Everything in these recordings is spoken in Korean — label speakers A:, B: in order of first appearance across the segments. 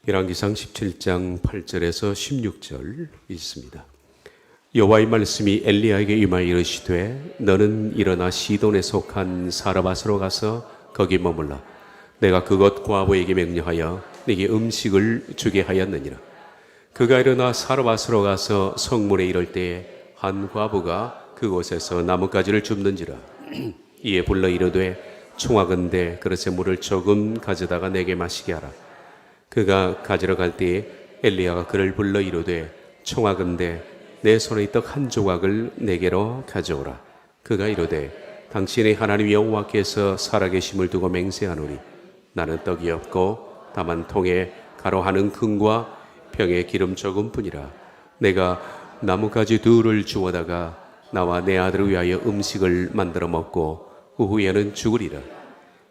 A: 열왕기상 17장 8절에서 16절 있습니다. 여호와의 말씀이 엘리야에게 임하여 이르시되 너는 일어나 시돈에 속한 사르밧으로 가서 거기 머물라. 내가 그곳 과부에게 명령하여 네게 음식을 주게 하였느니라. 그가 일어나 사르밧으로 가서 성문에 이를 때에 한 과부가 그곳에서 나뭇가지를 줍는지라. 이에 불러 이르되 청하건대 그릇에 물을 조금 가져다가 내게 마시게 하라. 그가 가지러 갈 때에 엘리야가 그를 불러 이르되 청하건대 내 손에 떡 한 조각을 내게로 가져오라. 그가 이르되 당신의 하나님 여호와께서 살아계심을 두고 맹세하노니 나는 떡이 없고 다만 통에 가루 하는 큰과 병에 기름 조금뿐이라. 내가 나뭇가지 둘을 주워다가 나와 내 아들을 위하여 음식을 만들어 먹고 그 후에는 죽으리라.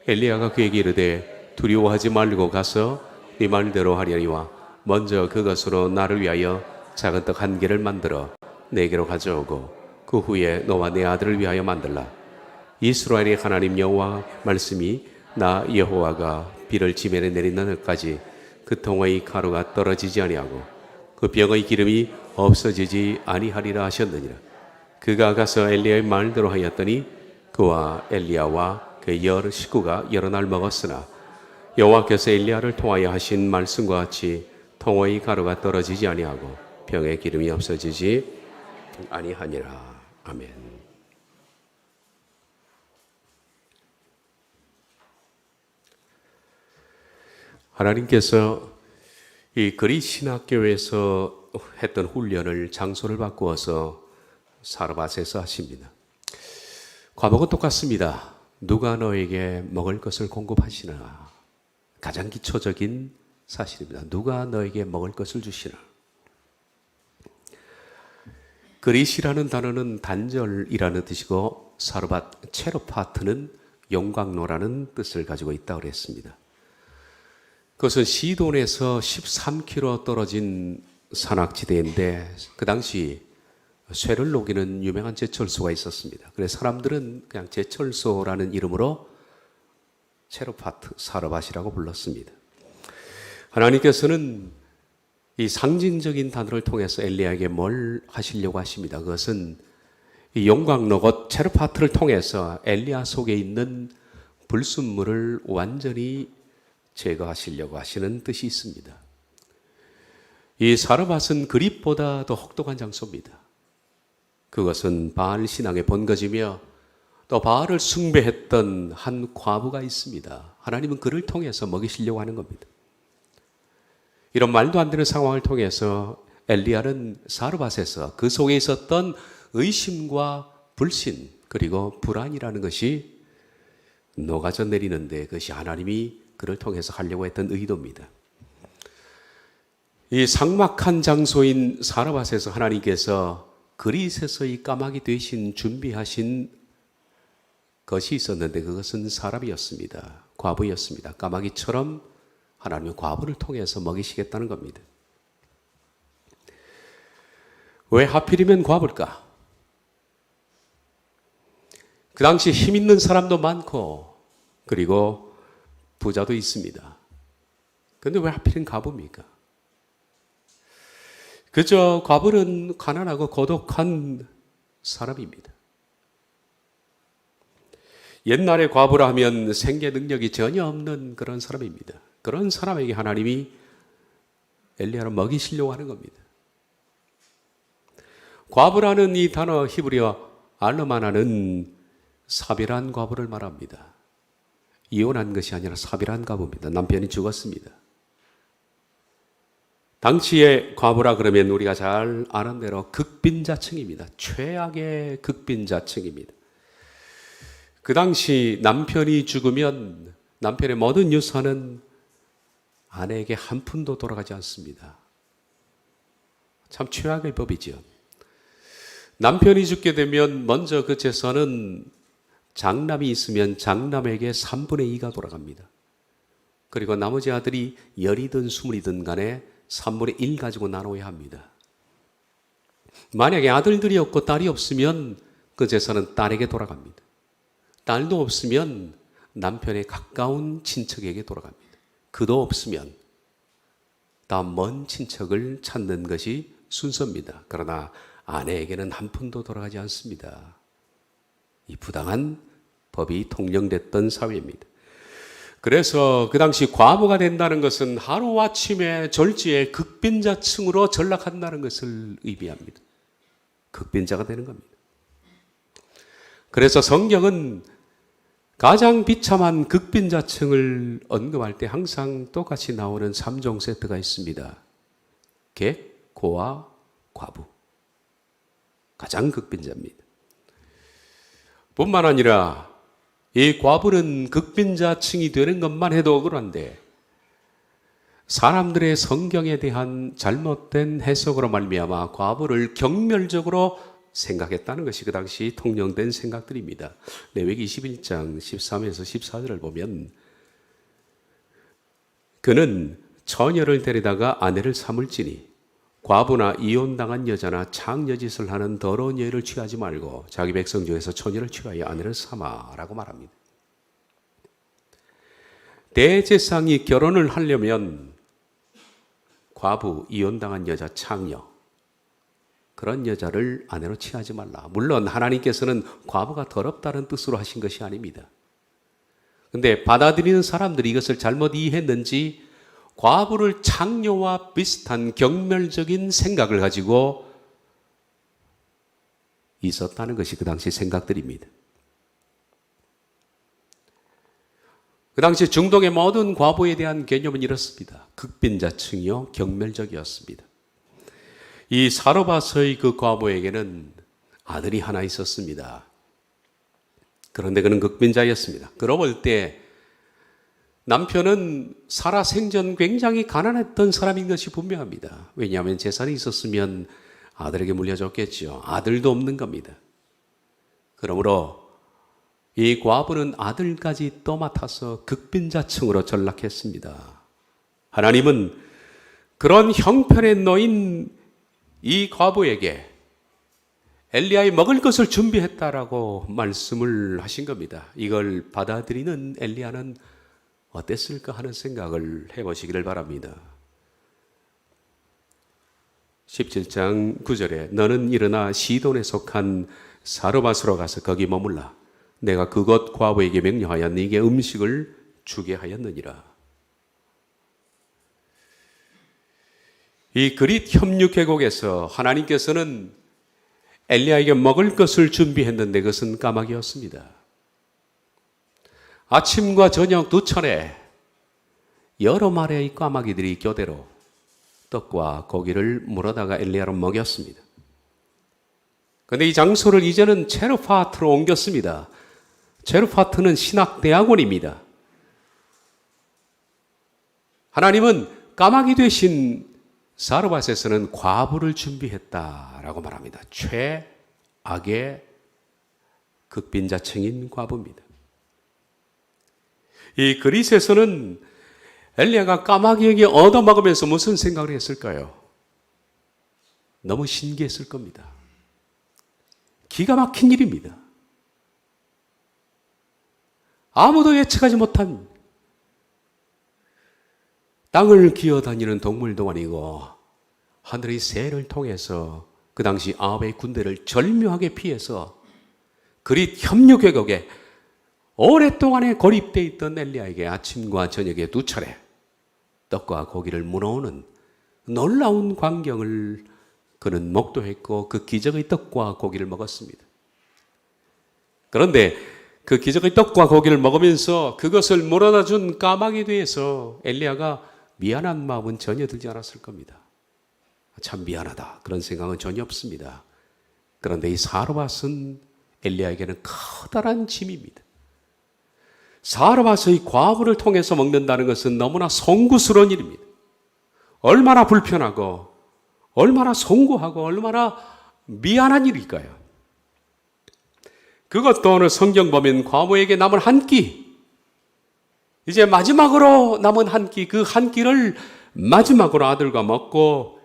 A: 엘리야가 그에게 이르되 두려워하지 말고 가서 네 말대로 하려니와 먼저 그것으로 나를 위하여 작은 떡 한 개를 만들어 내게로 가져오고 그 후에 너와 내 아들을 위하여 만들라. 이스라엘의 하나님 여호와 말씀이 나 여호와가 비를 지면에 내리는 날까지 그 통의 가루가 떨어지지 아니하고 그 병의 기름이 없어지지 아니하리라 하셨느니라. 그가 가서 엘리야의 말대로 하였더니 그와 엘리야와 그 여러 식구가 여러 날 먹었으나 여호와께서 엘리야를 통하여 하신 말씀과 같이 통의 가루가 떨어지지 아니하고 병의 기름이 없어지지 아니하니라. 아멘. 하나님께서 이 그리스도교회에서 했던 훈련을 장소를 바꾸어서 사르밧에서 하십니다. 과목은 똑같습니다. 누가 너에게 먹을 것을 공급하시나? 가장 기초적인 사실입니다. 누가 너에게 먹을 것을 주시나? 그리시라는 단어는 단절이라는 뜻이고 사르밧 체로파트는 영광로라는 뜻을 가지고 있다고 그랬습니다. 그것은 시돈에서 13km 떨어진 산악지대인데 그 당시 쇠를 녹이는 유명한 제철소가 있었습니다. 그래서 사람들은 그냥 제철소라는 이름으로 체로파트, 사르밧이라고 불렀습니다. 하나님께서는 이 상징적인 단어를 통해서 엘리야에게 뭘 하시려고 하십니다. 그것은 이 용광로 곧 체로파트를 통해서 엘리야 속에 있는 불순물을 완전히 제거하시려고 하시는 뜻이 있습니다. 이 사르밧은 그릿보다 더 혹독한 장소입니다. 그것은 바알 신앙의 본거지며 또 바알을 숭배했던 한 과부가 있습니다. 하나님은 그를 통해서 먹이시려고 하는 겁니다. 이런 말도 안 되는 상황을 통해서 엘리야는 사르밧에서 그 속에 있었던 의심과 불신 그리고 불안이라는 것이 녹아져 내리는데 그것이 하나님이 그를 통해서 하려고 했던 의도입니다. 이 삭막한 장소인 사르밧에서 하나님께서 그릿에서의 까마귀 대신 준비하신 것이 있었는데 그것은 사람이었습니다. 과부였습니다. 까마귀처럼 하나님은 과부를 통해서 먹이시겠다는 겁니다. 왜 하필이면 과부일까? 그 당시 힘 있는 사람도 많고 그리고 부자도 있습니다. 그런데 왜 하필이면 과부입니까? 그저 과부는 가난하고 고독한 사람입니다. 옛날에 과부라 하면 생계 능력이 전혀 없는 그런 사람입니다. 그런 사람에게 하나님이 엘리야를 먹이시려고 하는 겁니다. 과부라는 이 단어 히브리어 알르마나는 사별한 과부를 말합니다. 이혼한 것이 아니라 사별한 과부입니다. 남편이 죽었습니다. 당시의 과부라 그러면 우리가 잘 아는 대로 극빈자층입니다. 최악의 극빈자층입니다. 그 당시 남편이 죽으면 남편의 모든 유산은 아내에게 한 푼도 돌아가지 않습니다. 참 최악의 법이죠. 남편이 죽게 되면 먼저 그 재산은 장남이 있으면 장남에게 3분의 2가 돌아갑니다. 그리고 나머지 아들이 10이든 20이든 간에 3분의 1 가지고 나눠야 합니다. 만약에 아들들이 없고 딸이 없으면 그 재산은 딸에게 돌아갑니다. 딸도 없으면 남편의 가까운 친척에게 돌아갑니다. 그도 없으면 다음 먼 친척을 찾는 것이 순서입니다. 그러나 아내에게는 한 푼도 돌아가지 않습니다. 이 부당한 법이 통용됐던 사회입니다. 그래서 그 당시 과부가 된다는 것은 하루아침에 졸지에 극빈자층으로 전락한다는 것을 의미합니다. 극빈자가 되는 겁니다. 그래서 성경은 가장 비참한 극빈자층을 언급할 때 항상 똑같이 나오는 3종 세트가 있습니다. 객, 고아, 과부. 가장 극빈자입니다. 뿐만 아니라 이 과부는 극빈자층이 되는 것만 해도 억울한데 사람들의 성경에 대한 잘못된 해석으로 말미암아 과부를 경멸적으로 생각했다는 것이 그 당시 통용된 생각들입니다. 레위기 21장 13에서 14절을 보면 그는 처녀를 데려다가 아내를 삼을지니 과부나 이혼당한 여자나 창녀짓을 하는 더러운 여인을 취하지 말고 자기 백성 중에서 처녀를 취하여 아내를 삼아라고 말합니다. 대제사장이 결혼을 하려면 과부, 이혼당한 여자, 창녀 그런 여자를 아내로 취하지 말라. 물론 하나님께서는 과부가 더럽다는 뜻으로 하신 것이 아닙니다. 그런데 받아들이는 사람들이 이것을 잘못 이해했는지 과부를 창녀와 비슷한 경멸적인 생각을 가지고 있었다는 것이 그 당시 생각들입니다. 그 당시 중동의 모든 과부에 대한 개념은 이렇습니다. 극빈자층이요, 경멸적이었습니다. 이 사르밧의 그 과부에게는 아들이 하나 있었습니다. 그런데 그는 극빈자였습니다. 그러고 볼 때 남편은 살아 생전 굉장히 가난했던 사람인 것이 분명합니다. 왜냐하면 재산이 있었으면 아들에게 물려줬겠죠. 아들도 없는 겁니다. 그러므로 이 과부는 아들까지 떠맡아서 극빈자층으로 전락했습니다. 하나님은 그런 형편에 놓인 이 과부에게 엘리야의 먹을 것을 준비했다라고 말씀을 하신 겁니다. 이걸 받아들이는 엘리야는 어땠을까 하는 생각을 해보시기를 바랍니다. 17장 9절에 너는 일어나 시돈에 속한 사르밧으로 가서 거기 머물라. 내가 그곳 과부에게 명령하여 네게 음식을 주게 하였느니라. 이 그릿 협류 계곡에서 하나님께서는 엘리야에게 먹을 것을 준비했는데 그것은 까마귀였습니다. 아침과 저녁 두 차례 여러 마리의 까마귀들이 교대로 떡과 고기를 물어다가 엘리야로 먹였습니다. 그런데 이 장소를 이제는 체르파트로 옮겼습니다. 체르파트는 신학대학원입니다. 하나님은 까마귀 되신 사르밧에서는 과부를 준비했다라고 말합니다. 최악의 극빈자층인 과부입니다. 이 그릿에서는 엘리야가 까마귀에게 얻어먹으면서 무슨 생각을 했을까요? 너무 신기했을 겁니다. 기가 막힌 일입니다. 아무도 예측하지 못한 땅을 기어다니는 동물도 아니고 하늘의 새를 통해서 그 당시 아합의 군대를 절묘하게 피해서 그릿 협류 계곡에 오랫동안에 고립되어 있던 엘리야에게 아침과 저녁에 두 차례 떡과 고기를 물어오는 놀라운 광경을 그는 목도했고 그 기적의 떡과 고기를 먹었습니다. 그런데 그 기적의 떡과 고기를 먹으면서 그것을 물어다 준 까마귀에 대해서 엘리야가 미안한 마음은 전혀 들지 않았을 겁니다. 참 미안하다 그런 생각은 전혀 없습니다. 그런데 이 사르밧은 엘리야에게는 커다란 짐입니다. 사르밧의 과부를 통해서 먹는다는 것은 너무나 송구스러운 일입니다. 얼마나 불편하고 얼마나 송구하고 얼마나 미안한 일일까요? 그것도 오늘 성경 보면 과부에게 남은 한 끼, 이제 마지막으로 남은 한 끼, 그 한 끼를 마지막으로 아들과 먹고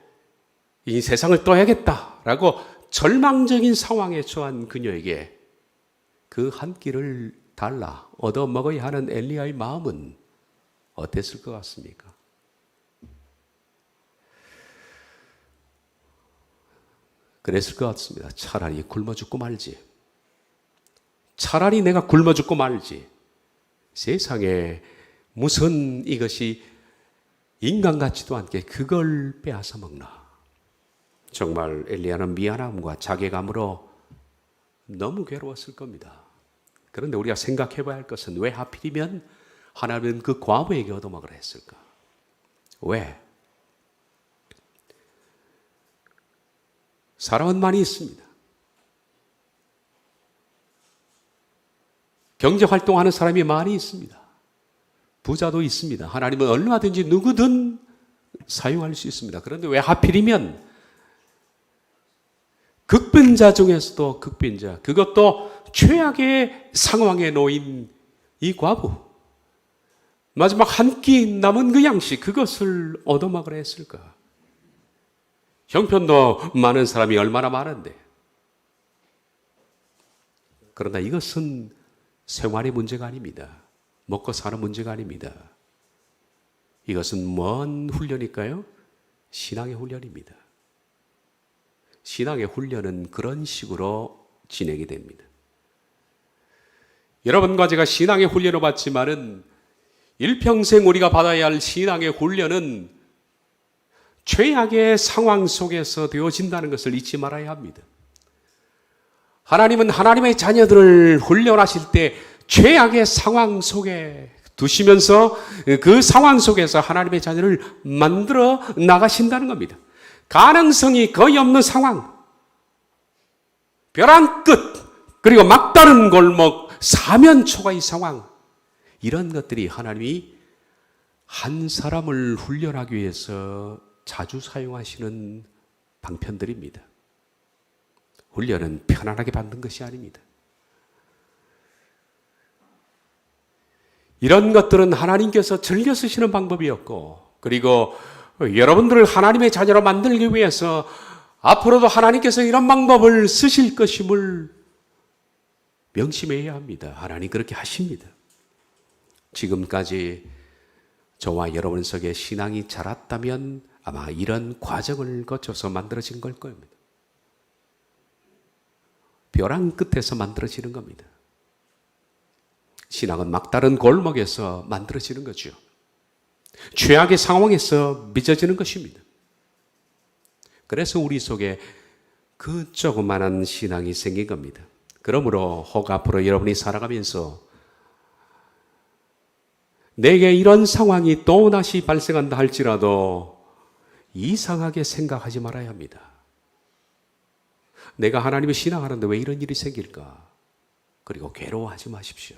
A: 이 세상을 떠야겠다라고 절망적인 상황에 처한 그녀에게 그 한 끼를 달라 얻어 먹어야 하는 엘리야의 마음은 어땠을 것 같습니까? 그랬을 것 같습니다. 차라리 굶어 죽고 말지. 차라리 내가 굶어 죽고 말지. 세상에 무슨 이것이 인간 같지도 않게 그걸 빼앗아 먹나. 정말 엘리야는 미안함과 자괴감으로 너무 괴로웠을 겁니다. 그런데 우리가 생각해 봐야 할 것은 왜 하필이면 하나님은 그 과부에게 얻어먹으라 했을까? 왜? 사람은 많이 있습니다. 경제활동하는 사람이 많이 있습니다. 부자도 있습니다. 하나님은 얼마든지 누구든 사용할 수 있습니다. 그런데 왜 하필이면 극빈자 중에서도 극빈자, 그것도 최악의 상황에 놓인 이 과부, 마지막 한 끼 남은 그 양식, 그것을 얻어먹으라 했을까? 형편도 많은 사람이 얼마나 많은데. 그러나 이것은 생활의 문제가 아닙니다. 먹고 사는 문제가 아닙니다. 이것은 뭔 훈련일까요? 신앙의 훈련입니다. 신앙의 훈련은 그런 식으로 진행이 됩니다. 여러분과 제가 신앙의 훈련을 받지만은 일평생 우리가 받아야 할 신앙의 훈련은 최악의 상황 속에서 되어진다는 것을 잊지 말아야 합니다. 하나님은 하나님의 자녀들을 훈련하실 때 최악의 상황 속에 두시면서 그 상황 속에서 하나님의 자녀를 만들어 나가신다는 겁니다. 가능성이 거의 없는 상황, 벼랑 끝, 그리고 막다른 골목, 사면초가의 상황, 이런 것들이 하나님이 한 사람을 훈련하기 위해서 자주 사용하시는 방편들입니다. 훈련은 편안하게 받는 것이 아닙니다. 이런 것들은 하나님께서 즐겨 쓰시는 방법이었고, 그리고 여러분들을 하나님의 자녀로 만들기 위해서 앞으로도 하나님께서 이런 방법을 쓰실 것임을 명심해야 합니다. 하나님 그렇게 하십니다. 지금까지 저와 여러분 속에 신앙이 자랐다면 아마 이런 과정을 거쳐서 만들어진 걸 겁니다. 벼랑 끝에서 만들어지는 겁니다. 신앙은 막다른 골목에서 만들어지는 거죠. 최악의 상황에서 빚어지는 것입니다. 그래서 우리 속에 그 조그만한 신앙이 생긴 겁니다. 그러므로 혹 앞으로 여러분이 살아가면서 내게 이런 상황이 또다시 발생한다 할지라도 이상하게 생각하지 말아야 합니다. 내가 하나님을 신앙하는데 왜 이런 일이 생길까? 그리고 괴로워하지 마십시오.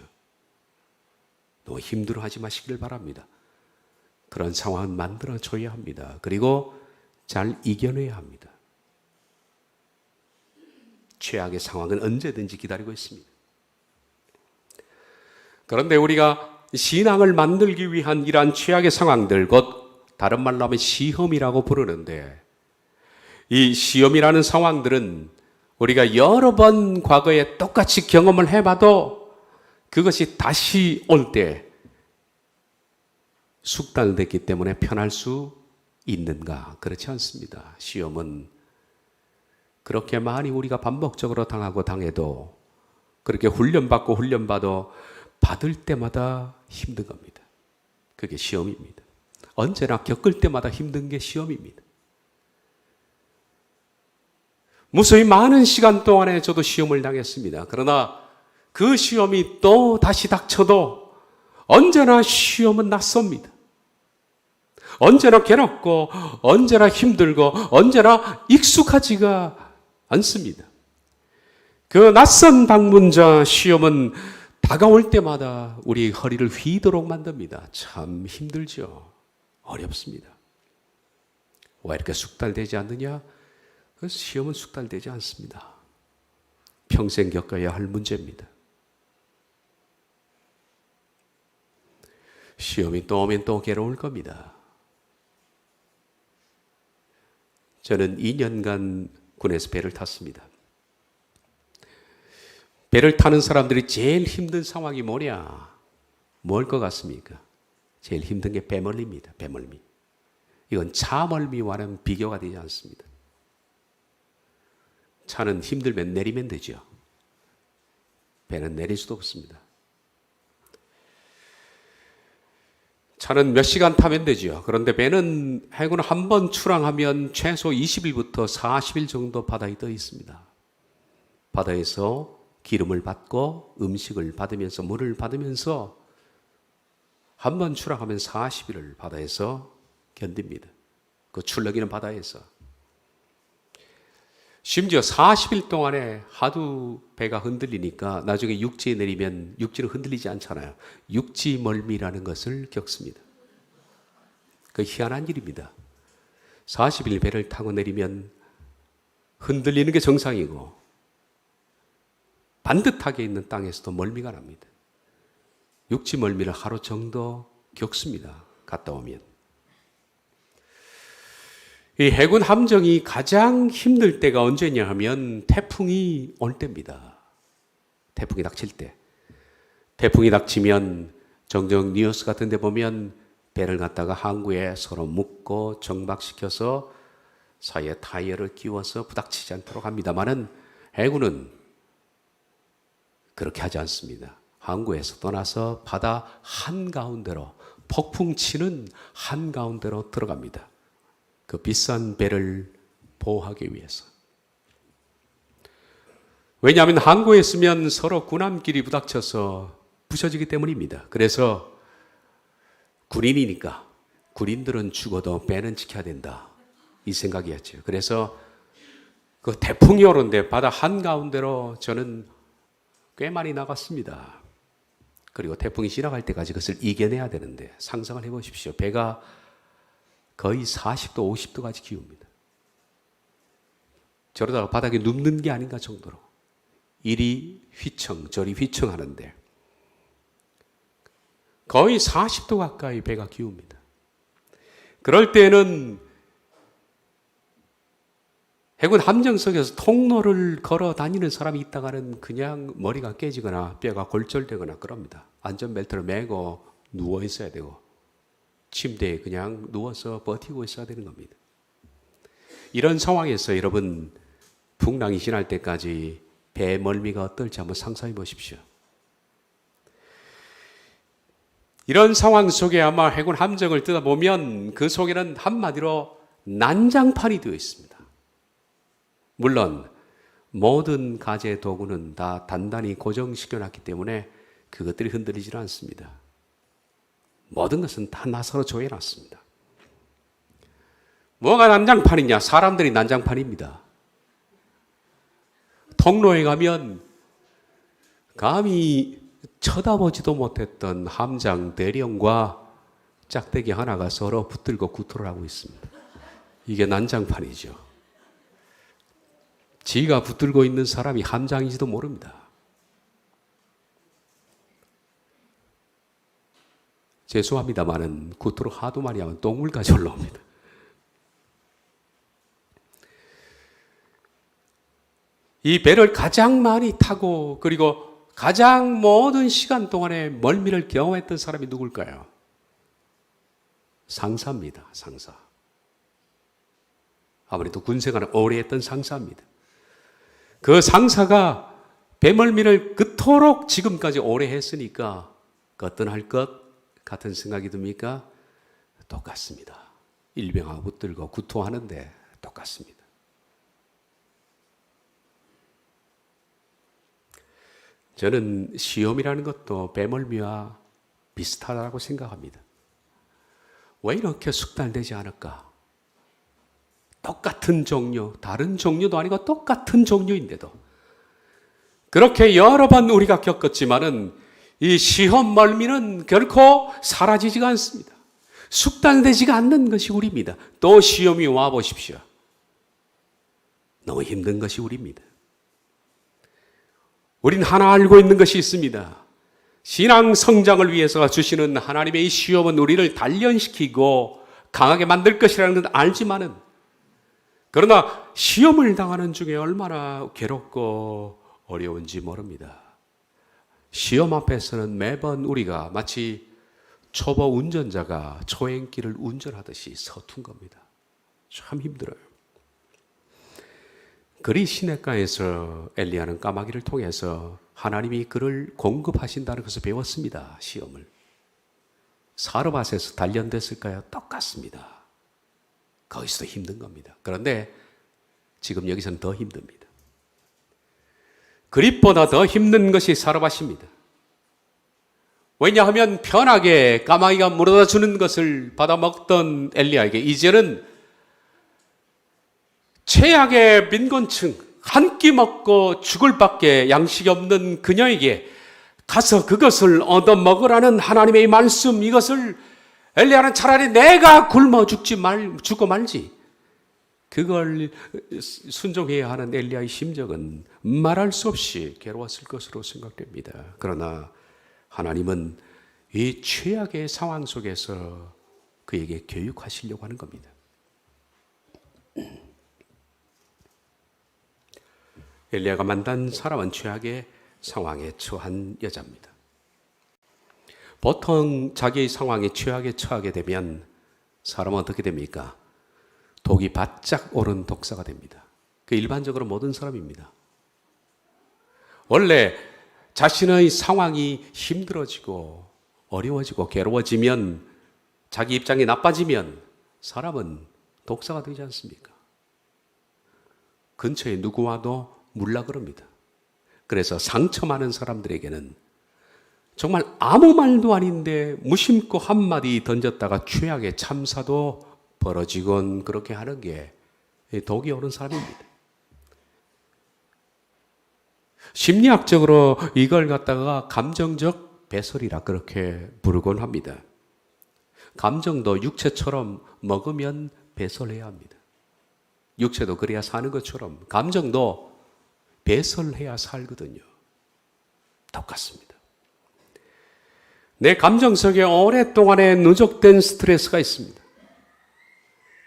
A: 너무 힘들어하지 마시길 바랍니다. 그런 상황은 만들어줘야 합니다. 그리고 잘 이겨내야 합니다. 최악의 상황은 언제든지 기다리고 있습니다. 그런데 우리가 신앙을 만들기 위한 이러한 최악의 상황들, 곧 다른 말로 하면 시험이라고 부르는데, 이 시험이라는 상황들은 우리가 여러 번 과거에 똑같이 경험을 해봐도 그것이 다시 올 때 숙달됐기 때문에 편할 수 있는가? 그렇지 않습니다. 시험은 그렇게 많이 우리가 반복적으로 당하고 당해도, 그렇게 훈련받고 훈련받아 받을 때마다 힘든 겁니다. 그게 시험입니다. 언제나 겪을 때마다 힘든 게 시험입니다. 무수히 많은 시간 동안에 저도 시험을 당했습니다. 그러나 그 시험이 또 다시 닥쳐도 언제나 시험은 낯섭니다. 언제나 괴롭고, 언제나 힘들고, 언제나 익숙하지가 않습니다. 그 낯선 방문자 시험은 다가올 때마다 우리 허리를 휘도록 만듭니다. 참 힘들죠. 어렵습니다. 왜 이렇게 숙달되지 않느냐? 그 시험은 숙달되지 않습니다. 평생 겪어야 할 문제입니다. 시험이 또 오면 또 괴로울 겁니다. 저는 2년간 군에서 배를 탔습니다. 배를 타는 사람들이 제일 힘든 상황이 뭐냐? 뭘 것 같습니까? 제일 힘든 게 배멀미입니다. 배멀미. 이건 차멀미와는 비교가 되지 않습니다. 차는 힘들면 내리면 되죠. 배는 내릴 수도 없습니다. 차는 몇 시간 타면 되죠. 그런데 배는 해군은 한 번 출항하면 최소 20일부터 40일 정도 바다에 떠 있습니다. 바다에서 기름을 받고 음식을 받으면서 물을 받으면서 한 번 출항하면 40일을 바다에서 견딥니다. 그 출렁이는 바다에서. 심지어 40일 동안에 하도 배가 흔들리니까 나중에 육지에 내리면 육지는 흔들리지 않잖아요. 육지 멀미라는 것을 겪습니다. 그 희한한 일입니다. 40일 배를 타고 내리면 흔들리는 게 정상이고 반듯하게 있는 땅에서도 멀미가 납니다. 육지 멀미를 하루 정도 겪습니다. 갔다 오면. 이 해군 함정이 가장 힘들 때가 언제냐 하면 태풍이 올 때입니다. 태풍이 닥칠 때. 태풍이 닥치면 종종 뉴스 같은 데 보면 배를 갖다가 항구에 서로 묶고 정박시켜서 사이에 타이어를 끼워서 부닥치지 않도록 합니다만은 해군은 그렇게 하지 않습니다. 항구에서 떠나서 바다 한가운데로 폭풍 치는 한가운데로 들어갑니다. 그 비싼 배를 보호하기 위해서. 왜냐하면 항구에 있으면 서로 군함끼리 부닥쳐서 부서지기 때문입니다. 그래서 군인이니까 군인들은 죽어도 배는 지켜야 된다. 이 생각이었죠. 그래서 그 태풍이 오는데 바다 한가운데로 저는 꽤 많이 나갔습니다. 그리고 태풍이 지나갈 때까지 그것을 이겨내야 되는데 상상을 해보십시오. 배가 거의 40도, 50도까지 기웁니다. 저러다가 바닥에 눕는 게 아닌가 정도로 이리 휘청 저리 휘청하는데 거의 40도 가까이 배가 기웁니다. 그럴 때는 해군 함정 속에서 통로를 걸어 다니는 사람이 있다가는 그냥 머리가 깨지거나 뼈가 골절되거나 그럽니다. 안전벨트를 매고 누워 있어야 되고 침대에 그냥 누워서 버티고 있어야 되는 겁니다. 이런 상황에서 여러분 풍랑이 지날 때까지 배 멀미가 어떨지 한번 상상해 보십시오. 이런 상황 속에 아마 해군 함정을 뜯어보면 그 속에는 한마디로 난장판이 되어 있습니다. 물론 모든 가재 도구는 다 단단히 고정시켜놨기 때문에 그것들이 흔들리지는 않습니다. 모든 것은 다 나사로 조여놨습니다. 뭐가 난장판이냐? 사람들이 난장판입니다. 통로에 가면 감히 쳐다보지도 못했던 함장 대령과 짝대기 하나가 서로 붙들고 구토를 하고 있습니다. 이게 난장판이죠. 지가 붙들고 있는 사람이 함장인지도 모릅니다. 죄송합니다만은 구토를 하도 많이 하면 똥물까지 올라옵니다. 이 배를 가장 많이 타고 그리고 가장 모든 시간 동안에 멀미를 경험했던 사람이 누굴까요? 상사입니다. 상사. 아무래도 군생활을 오래 했던 상사입니다. 그 상사가 배멀미를 그토록 지금까지 오래 했으니까 거뜬할 것 같은 생각이 듭니까? 똑같습니다. 일병하고 붙들고 구토하는데 똑같습니다. 저는 시험이라는 것도 배멀미와 비슷하다고 생각합니다. 왜 이렇게 숙달되지 않을까? 똑같은 종류, 다른 종류도 아니고 똑같은 종류인데도 그렇게 여러 번 우리가 겪었지만은 이 시험 멀미는 결코 사라지지가 않습니다. 숙달되지가 않는 것이 우리입니다. 또 시험이 와 보십시오. 너무 힘든 것이 우리입니다. 우린 하나 알고 있는 것이 있습니다. 신앙 성장을 위해서 주시는 하나님의 이 시험은 우리를 단련시키고 강하게 만들 것이라는 걸 알지만은 그러나 시험을 당하는 중에 얼마나 괴롭고 어려운지 모릅니다. 시험 앞에서는 매번 우리가 마치 초보 운전자가 초행길을 운전하듯이 서툰 겁니다. 참 힘들어요. 그리 시냇가에서 엘리야는 까마귀를 통해서 하나님이 그를 공급하신다는 것을 배웠습니다. 시험을. 사르밧에서 단련됐을까요? 똑같습니다. 거기서도 힘든 겁니다. 그런데 지금 여기서는 더 힘듭니다. 그립보다 더 힘든 것이 사르밧입니다. 왜냐하면 편하게 까마귀가 물어다 주는 것을 받아 먹던 엘리야에게 이제는 최악의 빈곤층, 한 끼 먹고 죽을 밖에 양식이 없는 그녀에게 가서 그것을 얻어 먹으라는 하나님의 말씀, 이것을 엘리야는 차라리 내가 굶어 죽고 말지, 그걸 순종해야 하는 엘리야의 심정은 말할 수 없이 괴로웠을 것으로 생각됩니다. 그러나 하나님은 이 최악의 상황 속에서 그에게 교육하시려고 하는 겁니다. 엘리야가 만난 사람은 최악의 상황에 처한 여자입니다. 보통 자기의 상황이 최악에 처하게 되면 사람은 어떻게 됩니까? 독이 바짝 오른 독사가 됩니다. 그 일반적으로 모든 사람입니다. 원래 자신의 상황이 힘들어지고 어려워지고 괴로워지면, 자기 입장이 나빠지면 사람은 독사가 되지 않습니까? 근처에 누구 와도 물라 그럽니다. 그래서 상처 많은 사람들에게는 정말 아무 말도 아닌데 무심코 한마디 던졌다가 최악의 참사도 벌어지곤 그렇게 하는 게 독이 오른 사람입니다. 심리학적으로 이걸 갖다가 감정적 배설이라 그렇게 부르곤 합니다. 감정도 육체처럼 먹으면 배설해야 합니다. 육체도 그래야 사는 것처럼 감정도 배설해야 살거든요. 똑같습니다. 내 감정 속에 오랫동안에 누적된 스트레스가 있습니다.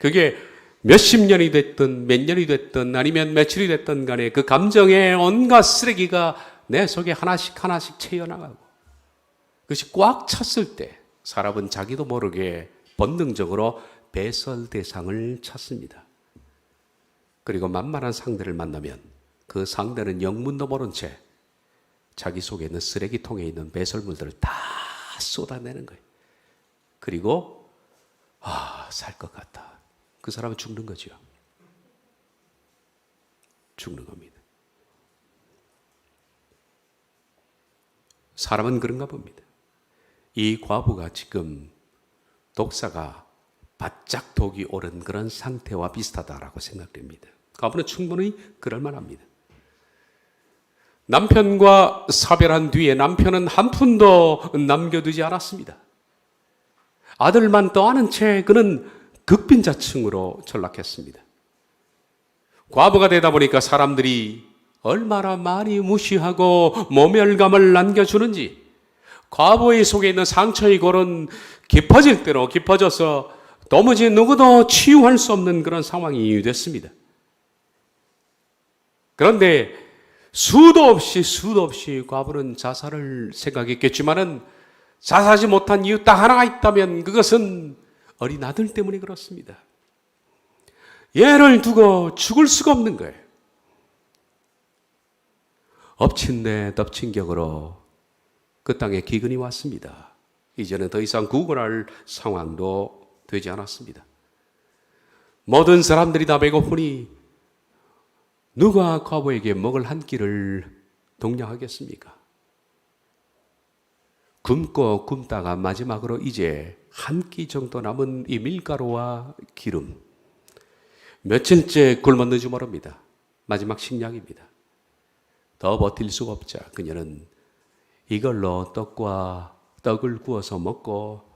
A: 그게 몇십 년이 됐든 몇 년이 됐든 아니면 며칠이 됐든 간에 그 감정의 온갖 쓰레기가 내 속에 하나씩 하나씩 채워나가고, 그것이 꽉 찼을 때 사람은 자기도 모르게 본능적으로 배설 대상을 찾습니다. 그리고 만만한 상대를 만나면 그 상대는 영문도 모른 채 자기 속에 있는 쓰레기통에 있는 배설물들을 다 쏟아내는 거예요. 그리고 살 것 같다. 그 사람은 죽는 거죠. 죽는 겁니다. 사람은 그런가 봅니다. 이 과부가 지금 독사가 바짝 독이 오른 그런 상태와 비슷하다라고 생각됩니다. 과부는 충분히 그럴 만합니다. 남편과 사별한 뒤에 남편은 한 푼도 남겨두지 않았습니다. 아들만 떠안은 채 그는 극빈자층으로 전락했습니다. 과부가 되다 보니까 사람들이 얼마나 많이 무시하고 모멸감을 남겨주는지, 과부의 속에 있는 상처의 골은 깊어질 대로 깊어져서 도무지 누구도 치유할 수 없는 그런 상황이 됐습니다. 그런데 수도 없이 과부는 자살을 생각했겠지만은 자살하지 못한 이유 딱 하나가 있다면 그것은 어린 아들 때문에 그렇습니다. 얘를 두고 죽을 수가 없는 거예요. 엎친 데 덮친 격으로 그 땅에 기근이 왔습니다. 이제는 더 이상 구걸할 상황도 되지 않았습니다. 모든 사람들이 다 배고프니 누가 과부에게 먹을 한 끼를 동량하겠습니까? 굶고 굶다가 마지막으로 이제 한 끼 정도 남은 이 밀가루와 기름, 며칠째 굶었는지 모릅니다. 마지막 식량입니다. 더 버틸 수가 없자 그녀는 이걸로 떡을 구워서 먹고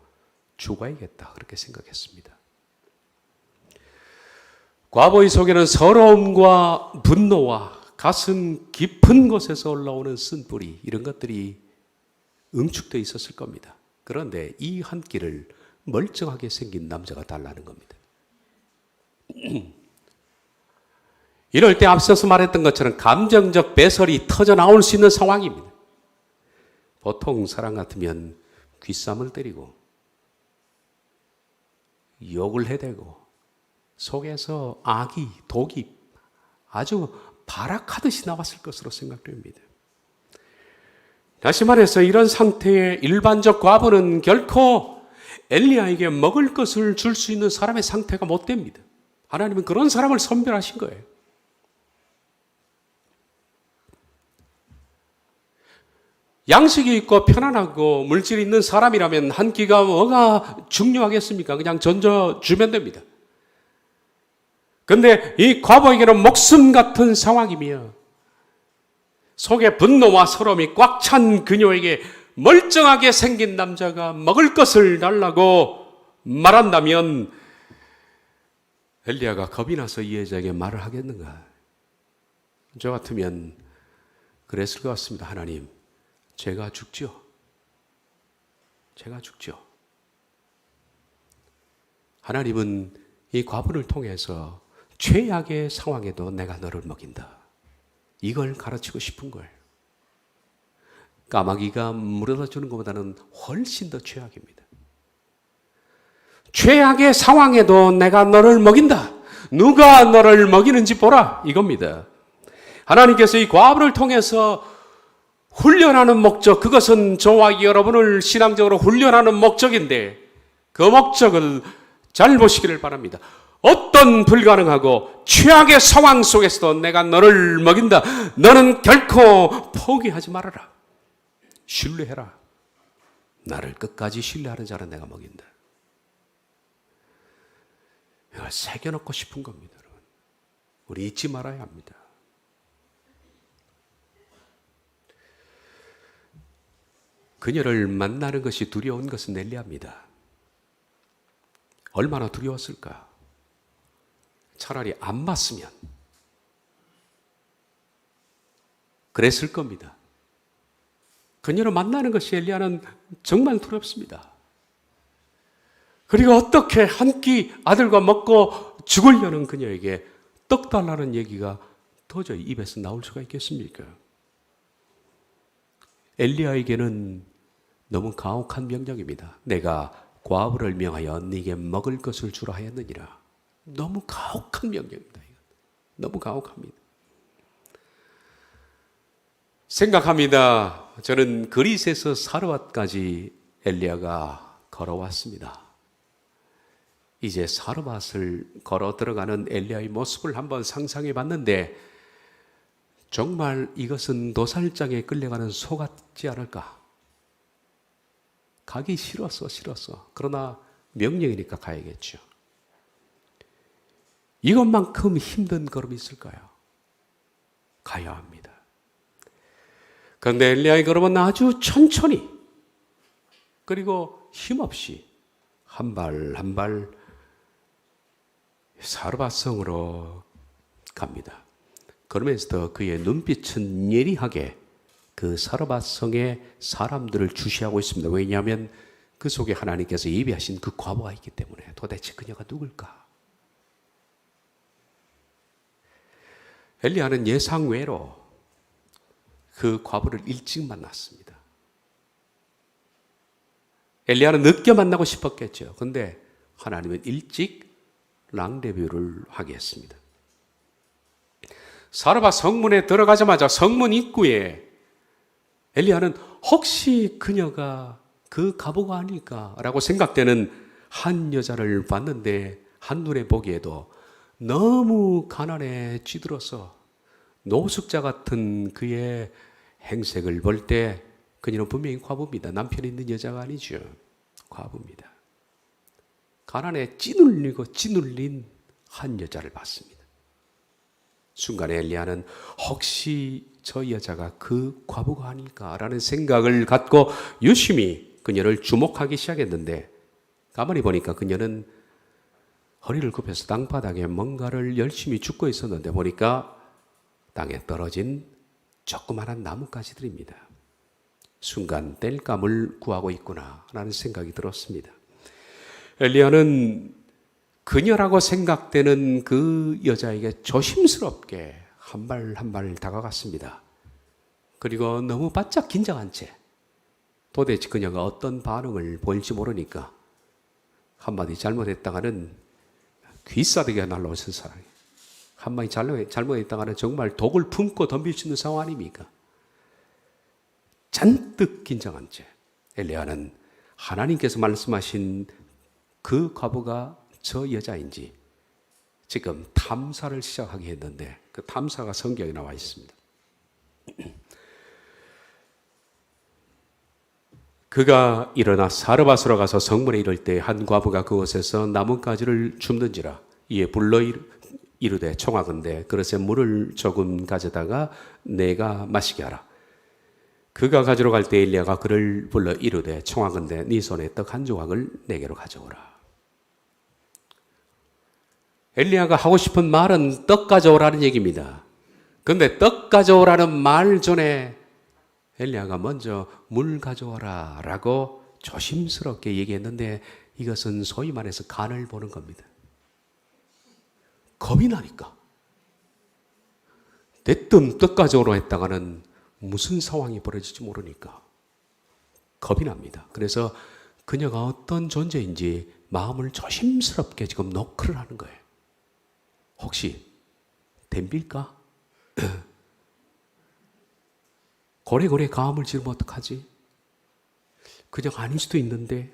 A: 죽어야겠다, 그렇게 생각했습니다. 과부의 속에는 서러움과 분노와 가슴 깊은 곳에서 올라오는 쓴뿌리, 이런 것들이 응축되어 있었을 겁니다. 그런데 이 한 끼를 멀쩡하게 생긴 남자가 달라는 겁니다. 이럴 때 앞서서 말했던 것처럼 감정적 배설이 터져 나올 수 있는 상황입니다. 보통 사람 같으면 귓삼을 때리고 욕을 해대고 속에서 악이, 독이 아주 발악하듯이 나왔을 것으로 생각됩니다. 다시 말해서 이런 상태의 일반적 과부는 결코 엘리야에게 먹을 것을 줄 수 있는 사람의 상태가 못 됩니다. 하나님은 그런 사람을 선별하신 거예요. 양식이 있고 편안하고 물질이 있는 사람이라면 한 끼가 뭐가 중요하겠습니까? 그냥 던져주면 됩니다. 근데 이 과부에게는 목숨 같은 상황이며 속에 분노와 서러움이 꽉 찬 그녀에게 멀쩡하게 생긴 남자가 먹을 것을 달라고 말한다면 엘리야가 겁이 나서 이 여자에게 말을 하겠는가? 저 같으면 그랬을 것 같습니다. 하나님, 제가 죽죠. 제가 죽죠. 하나님은 이 과부를 통해서 최악의 상황에도 내가 너를 먹인다. 이걸 가르치고 싶은 거예요. 까마귀가 물어다 주는 것보다는 훨씬 더 최악입니다. 최악의 상황에도 내가 너를 먹인다. 누가 너를 먹이는지 보라. 이겁니다. 하나님께서 이 과부를 통해서 훈련하는 목적, 그것은 저와 여러분을 신앙적으로 훈련하는 목적인데 그 목적을 잘 보시기를 바랍니다. 어떤 불가능하고 최악의 상황 속에서도 내가 너를 먹인다. 너는 결코 포기하지 말아라. 신뢰해라. 나를 끝까지 신뢰하는 자는 내가 먹인다. 이걸 새겨놓고 싶은 겁니다. 여러분. 우리 잊지 말아야 합니다. 그녀를 만나는 것이 두려운 것은 엘리야입니다. 얼마나 두려웠을까? 차라리 안 봤으면 그랬을 겁니다. 그녀를 만나는 것이 엘리야는 정말 두렵습니다. 그리고 어떻게 한 끼 아들과 먹고 죽으려는 그녀에게 떡 달라는 얘기가 도저히 입에서 나올 수가 있겠습니까? 엘리야에게는 너무 가혹한 명령입니다. 내가 과부를 명하여 네게 먹을 것을 주라 하였느니라. 너무 가혹한 명령입니다. 너무 가혹합니다. 생각합니다. 저는 그릿에서 사르밧까지 엘리야가 걸어왔습니다. 이제 사르밧을 걸어 들어가는 엘리야의 모습을 한번 상상해 봤는데 정말 이것은 도살장에 끌려가는 소 같지 않을까? 가기 싫었어. 그러나 명령이니까 가야겠죠. 이것만큼 힘든 걸음이 있을까요? 가야 합니다. 그런데 엘리야의 걸음은 아주 천천히 그리고 힘없이 한 발 한 발 사르밧성으로 갑니다. 그러면서도 그의 눈빛은 예리하게 그 사르밧성의 사람들을 주시하고 있습니다. 왜냐하면 그 속에 하나님께서 예비하신 그 과부가 있기 때문에. 도대체 그녀가 누굴까? 엘리야는 예상외로 그 과부를 일찍 만났습니다. 엘리야는 늦게 만나고 싶었겠죠. 그런데 하나님은 일찍 랑데뷰를 하게 했습니다. 사르밧 성문에 들어가자마자 성문 입구에 엘리야는 혹시 그녀가 그 과부가 아닐까라고 생각되는 한 여자를 봤는데 한눈에 보기에도 너무 가난에 찌들어서 노숙자 같은 그의 행색을 볼 때 그녀는 분명히 과부입니다. 남편이 있는 여자가 아니죠. 과부입니다. 가난에 찌눌린 한 여자를 봤습니다. 순간에 엘리야는 혹시 저 여자가 그 과부가 아닐까라는 생각을 갖고 유심히 그녀를 주목하기 시작했는데 가만히 보니까 그녀는 허리를 굽혀서 땅바닥에 뭔가를 열심히 줍고 있었는데 보니까 땅에 떨어진 조그마한 나뭇가지들입니다. 순간 땔감을 구하고 있구나라는 생각이 들었습니다. 엘리야는 그녀라고 생각되는 그 여자에게 조심스럽게 한 발 한 발 다가갔습니다. 그리고 너무 바짝 긴장한 채 도대체 그녀가 어떤 반응을 보일지 모르니까 한마디 잘못했다가는 귀싸대기가 날라오는 사람이 한마디 잘못했다가는 정말 독을 품고 덤빌 수 있는 상황 아닙니까? 잔뜩 긴장한 채 엘리야는 하나님께서 말씀하신 그 과부가 저 여자인지 지금 탐사를 시작하게 했는데 그 탐사가 성경에 나와 있습니다. 그가 일어나 사르밧으로 가서 성문에 이를 때 한 과부가 그곳에서 나뭇가지를 줍는지라 이에 불러 이르되 청하건대 그릇에 물을 조금 가져다가 내가 마시게 하라. 그가 가지러 갈 때 엘리야가 그를 불러 이르되 청하건대 네 손에 떡 한 조각을 내게로 가져오라. 엘리야가 하고 싶은 말은 떡 가져오라는 얘기입니다. 그런데 떡 가져오라는 말 전에 엘리야가 먼저 물 가져와라 라고 조심스럽게 얘기했는데 이것은 소위 말해서 간을 보는 겁니다. 겁이 나니까. 대뜸 떡 가져오라 했다가는 무슨 상황이 벌어질지 모르니까 겁이 납니다. 그래서 그녀가 어떤 존재인지 마음을 조심스럽게 지금 노크를 하는 거예요. 혹시 덤빌까? 고래고래 가음을 지르면 어떡하지? 그냥 아닐 수도 있는데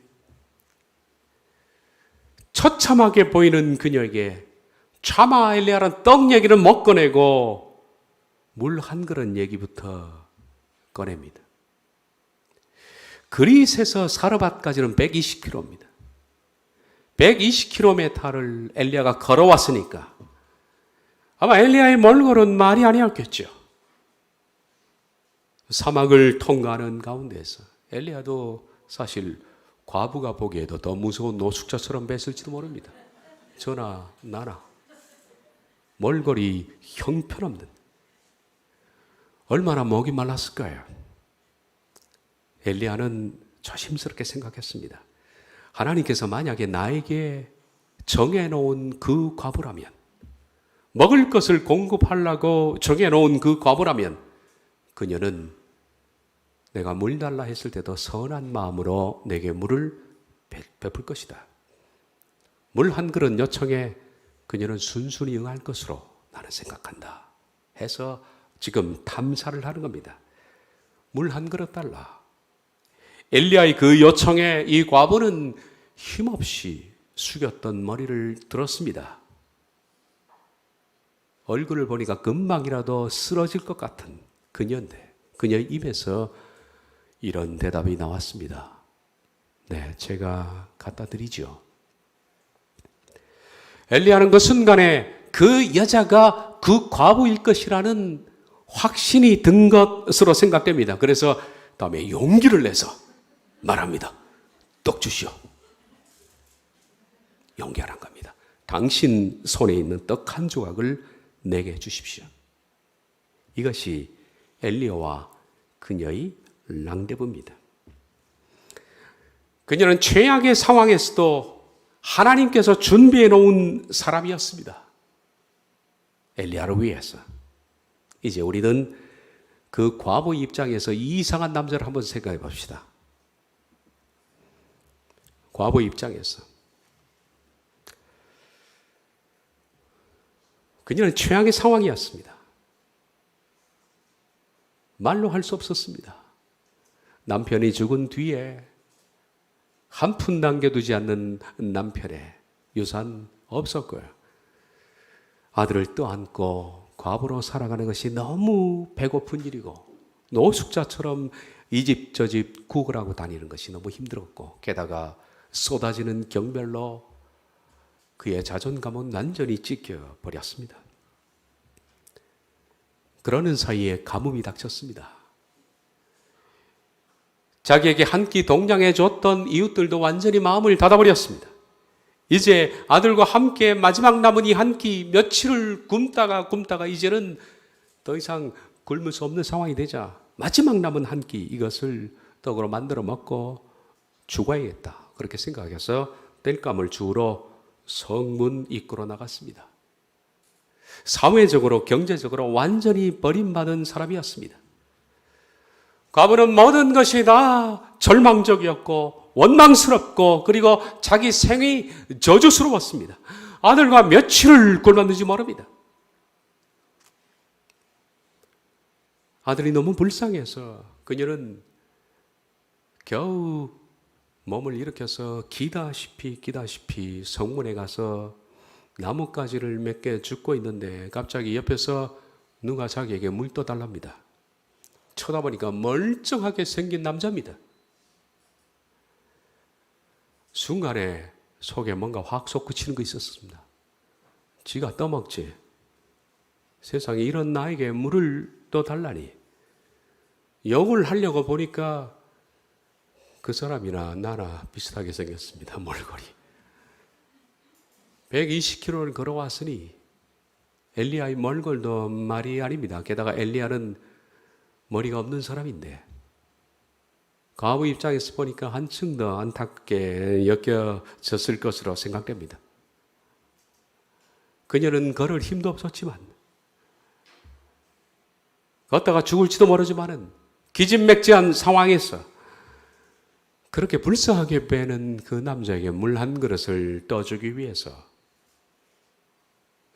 A: 처참하게 보이는 그녀에게 차마 엘리야는 떡 얘기를 못 꺼내고 물 한 그릇 얘기부터 꺼냅니다. 그릿에서 사르밧까지는 120km입니다. 120km를 엘리야가 걸어왔으니까 아마 엘리야의 몰골은 말이 아니었겠죠. 사막을 통과하는 가운데서 엘리야도 사실 과부가 보기에도 더 무서운 노숙자처럼 뵀을지도 모릅니다. 저나 나나 몰골이 형편없는 얼마나 목이 말랐을까요? 엘리야는 조심스럽게 생각했습니다. 하나님께서 만약에 나에게 정해놓은 그 과부라면 먹을 것을 공급하려고 정해놓은 그 과부라면 그녀는 내가 물 달라 했을 때도 선한 마음으로 내게 물을 베풀 것이다. 물 한 그릇 요청에 그녀는 순순히 응할 것으로 나는 생각한다. 해서 지금 탐사를 하는 겁니다. 물 한 그릇 달라. 엘리야의 그 요청에 이 과부는 힘없이 숙였던 머리를 들었습니다. 얼굴을 보니까 금방이라도 쓰러질 것 같은 그녀인데 그녀의 입에서 이런 대답이 나왔습니다. 네, 제가 갖다 드리죠. 엘리야는 그 순간에 그 여자가 그 과부일 것이라는 확신이 든 것으로 생각됩니다. 그래서 다음에 용기를 내서 말합니다. 떡 주시오. 용기하란 겁니다. 당신 손에 있는 떡 한 조각을 내게 주십시오. 이것이 엘리야와 그녀의 랑데부입니다. 그녀는 최악의 상황에서도 하나님께서 준비해 놓은 사람이었습니다. 엘리야를 위해서. 이제 우리는 그 과부 입장에서 이 이상한 남자를 한번 생각해 봅시다. 과부 입장에서 그녀는 최악의 상황이었습니다. 말로 할 수 없었습니다. 남편이 죽은 뒤에 한 푼 남겨두지 않는 남편의 유산 없었고요. 아들을 떠안고 과부로 살아가는 것이 너무 배고픈 일이고 노숙자처럼 이 집 저 집 구걸하고 다니는 것이 너무 힘들었고 게다가 쏟아지는 경별로 그의 자존감은 완전히 찢겨버렸습니다. 그러는 사이에 가뭄이 닥쳤습니다. 자기에게 한 끼 동량해 줬던 이웃들도 완전히 마음을 닫아버렸습니다. 이제 아들과 함께 마지막 남은 이 한 끼 며칠을 굶다가 이제는 더 이상 굶을 수 없는 상황이 되자 마지막 남은 한 끼 이것을 떡으로 만들어 먹고 죽어야겠다. 그렇게 생각해서 땔감을 주우러 성문 입구로 나갔습니다. 사회적으로 경제적으로 완전히 버림받은 사람이었습니다. 과부는 모든 것이 다 절망적이었고 원망스럽고 그리고 자기 생이 저주스러웠습니다. 아들과 며칠을 굶었는지 모릅니다. 아들이 너무 불쌍해서 그녀는 겨우 몸을 일으켜서 기다시피 성문에 가서 나뭇가지를 몇 개 줍고 있는데 갑자기 옆에서 누가 자기에게 물 떠달랍니다. 쳐다보니까 멀쩡하게 생긴 남자입니다. 순간에 속에 뭔가 확 솟구치는 거 있었습니다. 지가 떠먹지. 세상에 이런 나에게 물을 떠달라니. 욕을 하려고 보니까 그 사람이나 나나 비슷하게 생겼습니다. 몰골이. 120km를 걸어왔으니 엘리야의 몰골도 말이 아닙니다. 게다가 엘리야는 머리가 없는 사람인데 과부 입장에서 보니까 한층 더 안타깝게 여겨졌을 것으로 생각됩니다. 그녀는 걸을 힘도 없었지만 걷다가 죽을지도 모르지만은 기진맥지한 상황에서 그렇게 불쌍하게 배는 그 남자에게 물 한 그릇을 떠주기 위해서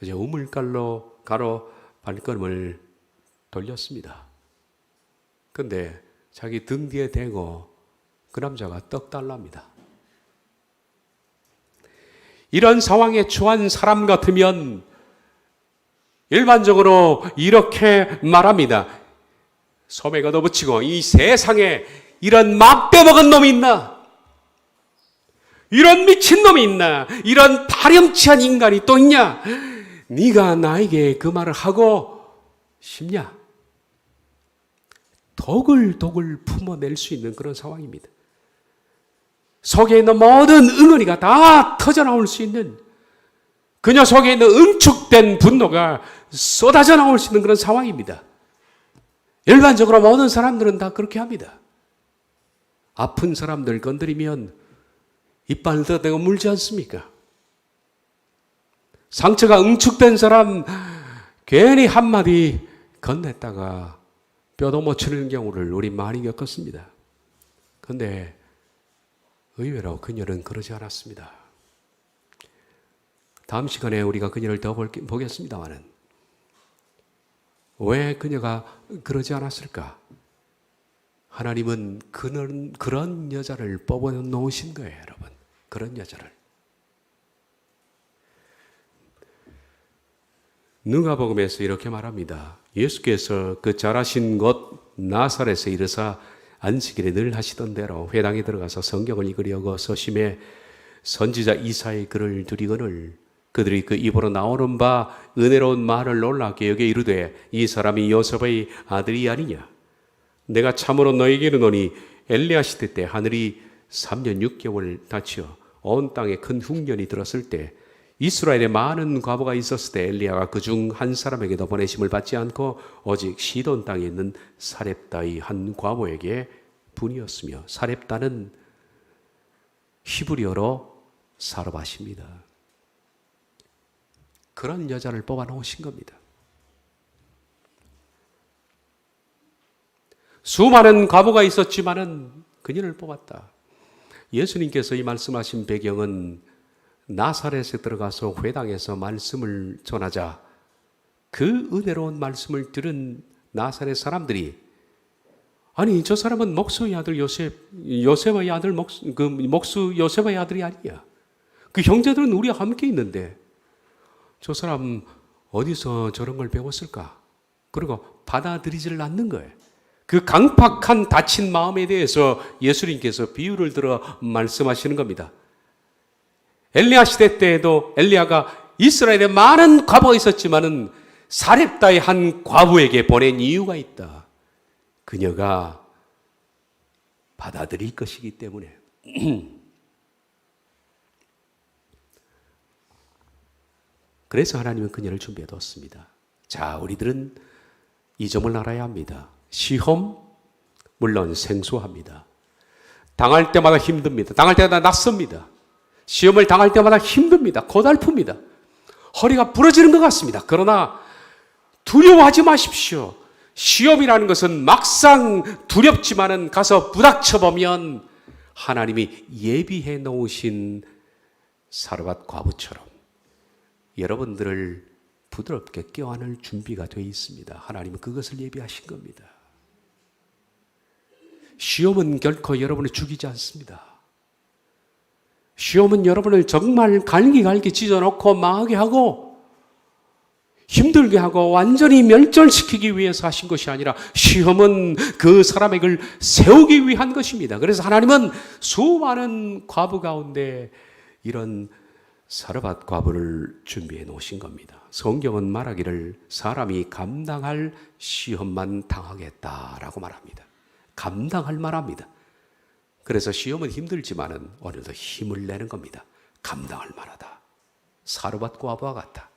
A: 이제 우물가로 발걸음을 돌렸습니다. 근데 자기 등 뒤에 대고 그 남자가 떡 달랍니다. 이런 상황에 처한 사람 같으면 일반적으로 이렇게 말합니다. 소매 걷어붙이고 이 세상에 이런 막 빼먹은 놈이 있나? 이런 미친 놈이 있나? 이런 파렴치한 인간이 또 있냐? 네가 나에게 그 말을 하고 싶냐? 독을 품어낼 수 있는 그런 상황입니다. 속에 있는 모든 응어리가 다 터져나올 수 있는 그녀 속에 있는 응축된 분노가 쏟아져 나올 수 있는 그런 상황입니다. 일반적으로 모든 사람들은 다 그렇게 합니다. 아픈 사람들 건드리면 이빨을 뜯어대고 물지 않습니까? 상처가 응축된 사람 괜히 한마디 건넸다가 뼈도 못 치는 경우를 우리 많이 겪었습니다. 그런데 의외로 그녀는 그러지 않았습니다. 다음 시간에 우리가 그녀를 더 보겠습니다만은 왜 그녀가 그러지 않았을까? 하나님은 그런 여자를 뽑아 놓으신 거예요, 여러분. 그런 여자를. 누가복음에서 이렇게 말합니다. 예수께서 그 자라신 곳 나사렛에 이르사 안식일에 늘 하시던 대로 회당에 들어가서 성경을 읽으려고 서심해 선지자 이사의 글을 두리거늘 그들이 그 입으로 나오는 바 은혜로운 말을 놀랍게 여겨 이르되 이 사람이 요셉의 아들이 아니냐. 내가 참으로 너에게 이르노니 엘리야 시대 때 하늘이 3년 6개월 닫혀 온 땅에 큰 흉년이 들었을 때 이스라엘에 많은 과부가 있었을 때 엘리야가 그중 한 사람에게도 보내심을 받지 않고 오직 시돈 땅에 있는 사렙다의 한 과부에게 분이었으며 사렙다는 히브리어로 사르밧입니다. 그런 여자를 뽑아 놓으신 겁니다. 수많은 과부가 있었지만은 그녀를 뽑았다. 예수님께서 이 말씀하신 배경은 나사렛에 들어가서 회당에서 말씀을 전하자 그 은혜로운 말씀을 들은 나사렛 사람들이 아니 저 사람은 목수의 아들 요셉의 아들 목수 요셉의 아들이 아니야. 그 형제들은 우리와 함께 있는데 저 사람 어디서 저런 걸 배웠을까? 그리고 받아들이지를 않는 거예요. 그 강팍한 다친 마음에 대해서 예수님께서 비유를 들어 말씀하시는 겁니다. 엘리야 시대 때에도 엘리야가 이스라엘에 많은 과부가 있었지만은 사렙다의 한 과부에게 보낸 이유가 있다. 그녀가 받아들일 것이기 때문에. 그래서 하나님은 그녀를 준비해 뒀습니다. 자, 우리들은 이 점을 알아야 합니다. 시험, 물론 생소합니다. 당할 때마다 힘듭니다. 당할 때마다 낯섭니다. 시험을 당할 때마다 힘듭니다. 고달픕니다. 허리가 부러지는 것 같습니다. 그러나 두려워하지 마십시오. 시험이라는 것은 막상 두렵지만은 가서 부닥쳐보면 하나님이 예비해 놓으신 사르밧 과부처럼 여러분들을 부드럽게 껴안을 준비가 되어 있습니다. 하나님은 그것을 예비하신 겁니다. 시험은 결코 여러분을 죽이지 않습니다. 시험은 여러분을 정말 갈기갈기 찢어놓고 망하게 하고 힘들게 하고 완전히 멸절시키기 위해서 하신 것이 아니라 시험은 그 사람에게 세우기 위한 것입니다. 그래서 하나님은 수많은 과부 가운데 이런 사르밧 과부를 준비해 놓으신 겁니다. 성경은 말하기를 사람이 감당할 시험만 당하겠다라고 말합니다. 감당할 만합니다. 그래서 시험은 힘들지만은 오늘도 힘을 내는 겁니다. 감당할 만하다. 사르밧 과부와 같다.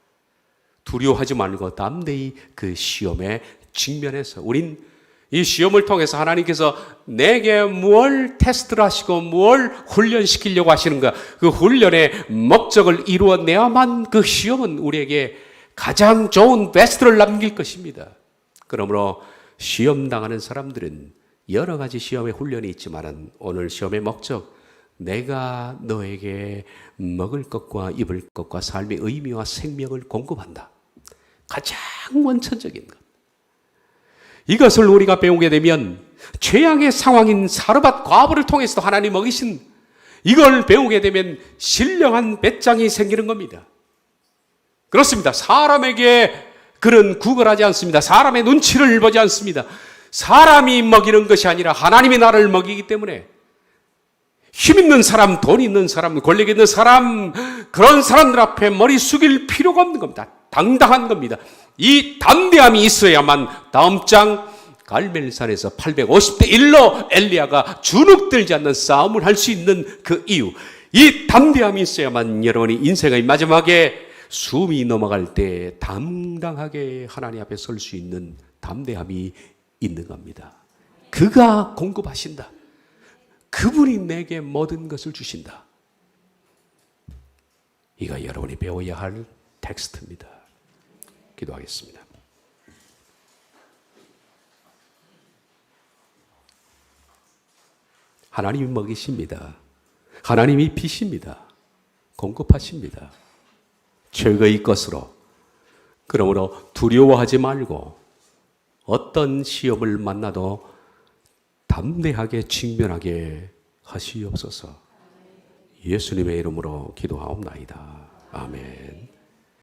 A: 두려워하지 말고 담대히 그 시험에 직면해서 우린 이 시험을 통해서 하나님께서 내게 무엇을 테스트를 하시고 무엇을 훈련시키려고 하시는가, 그 훈련의 목적을 이루어내야만 그 시험은 우리에게 가장 좋은 베스트를 남길 것입니다. 그러므로 시험 당하는 사람들은 여러 가지 시험의 훈련이 있지만 오늘 시험의 목적, 내가 너에게 먹을 것과 입을 것과 삶의 의미와 생명을 공급한다. 가장 원천적인 것. 이것을 우리가 배우게 되면 최악의 상황인 사르밧 과부를 통해서도 하나님 먹이신 이걸 배우게 되면 신령한 배짱이 생기는 겁니다. 그렇습니다. 사람에게 그런 구걸하지 않습니다. 사람의 눈치를 보지 않습니다. 사람이 먹이는 것이 아니라 하나님이 나를 먹이기 때문에 힘 있는 사람, 돈 있는 사람, 권력 있는 사람, 그런 사람들 앞에 머리 숙일 필요가 없는 겁니다. 당당한 겁니다. 이 담대함이 있어야만 다음 장 갈멜산에서 850대 1로 엘리야가 주눅들지 않는 싸움을 할 수 있는 그 이유, 이 담대함이 있어야만 여러분이 인생의 마지막에 숨이 넘어갈 때 당당하게 하나님 앞에 설 수 있는 담대함이 있는 겁니다. 그가 공급하신다. 그분이 내게 모든 것을 주신다. 이가 여러분이 배워야 할 텍스트입니다. 기도하겠습니다. 하나님이 먹이십니다. 하나님이 비십니다. 공급하십니다. 최고의 것으로. 그러므로 두려워하지 말고 어떤 시험을 만나도 담대하게 직면하게 하시옵소서. 예수님의 이름으로 기도하옵나이다. 아멘.